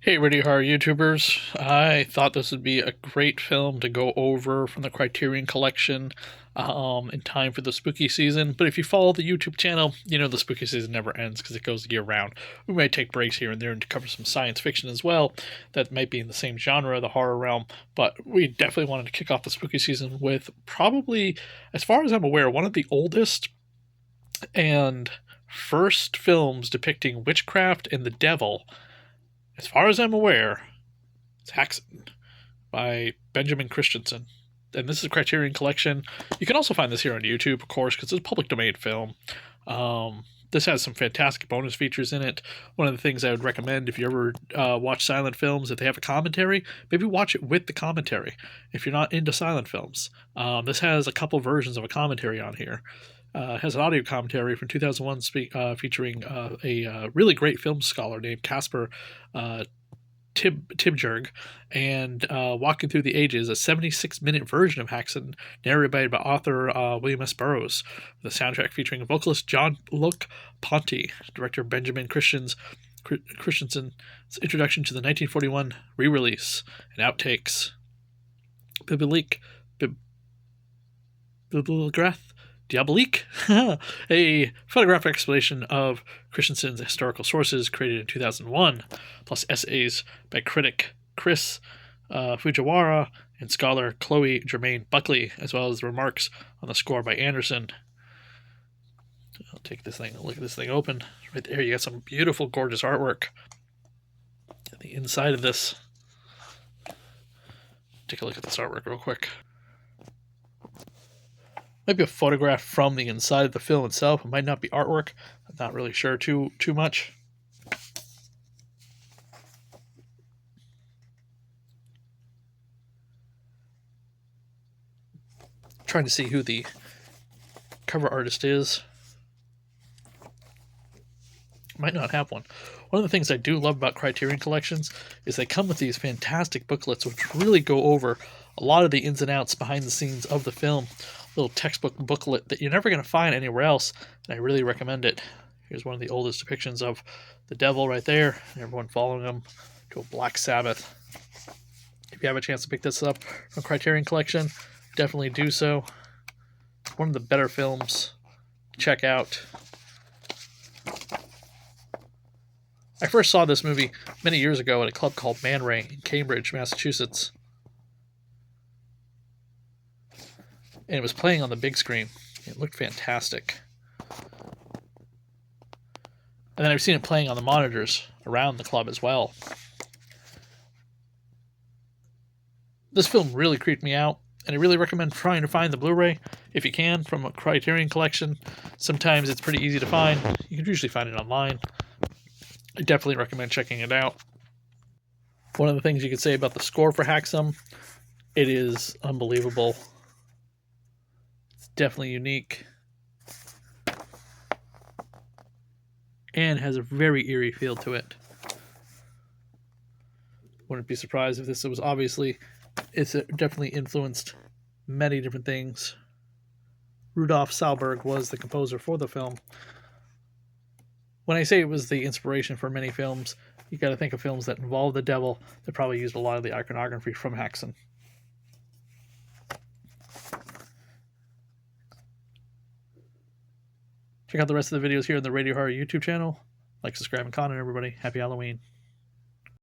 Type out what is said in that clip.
Hey, Radio Horror YouTubers. I thought this would be a great film to go over from the Criterion Collection in time for the spooky season. But if you follow the YouTube channel, you know the spooky season never ends because it goes year round. We might take breaks here and there to cover some science fiction as well that might be in the same genre, the horror realm. But we definitely wanted to kick off the spooky season with probably, as far as I'm aware, one of the oldest and first films depicting witchcraft and the devil, as far as I'm aware. It's HAXAN by Benjamin Christensen. And this is a Criterion Collection. You can also find this here on YouTube, of course, because it's a public domain film. This has some fantastic bonus features in it. One of the things I would recommend if you ever watch silent films, if they have a commentary, maybe watch it with the commentary if you're not into silent films. This has a couple versions of a commentary on here. It has an audio commentary from 2001 featuring a really great film scholar named Casper Tibjerg, and Walking Through the Ages, a 76-minute version of HAXAN, narrated by author William S. Burroughs, with a soundtrack featuring vocalist John-Luc Ponty, director Benjamin Christensen's introduction to the 1941 re-release, and outtakes. Bibliograph Diabolique, a photographic explanation of Christensen's historical sources created in 2001, plus essays by critic Chris Fujiwara and scholar Chloe Germain Buckley, as well as remarks on the score by Anderson. I'll take this thing, look at this thing open. Right there, you got some beautiful, gorgeous artwork. The inside of this. Take a look at this artwork real quick. Might be a photograph from the inside of the film itself. It might not be artwork. I'm not really sure too much. Trying to see who the cover artist is. Might not have one. One of the things I do love about Criterion Collections is they come with these fantastic booklets which really go over a lot of the ins and outs behind the scenes of the film. Little textbook booklet that you're never going to find anywhere else, and I really recommend it. Here's one of the oldest depictions of the devil right there, and everyone following him to a Black Sabbath. If you have a chance to pick this up from Criterion Collection, definitely do so. It's one of the better films to check out. I first saw this movie many years ago at a club called Man Ray in Cambridge, Massachusetts. And it was playing on the big screen. It looked fantastic. And then I've seen it playing on the monitors around the club as well. This film really creeped me out, and I really recommend trying to find the Blu-ray, if you can, from a Criterion Collection. Sometimes it's pretty easy to find. You can usually find it online. I definitely recommend checking it out. One of the things you could say about the score for HAXAN, it is unbelievable. Definitely unique and has a very eerie feel to it. Wouldn't be surprised if this was it's definitely influenced many different things. Rudolf Salberg was the composer for the film. When I say it was the inspiration for many films, you got to think of films that involve the devil that probably used a lot of the iconography from HAXAN. Check out the rest of the videos here on the Radio Horror YouTube channel. Like, subscribe, and comment, everybody. Happy Halloween.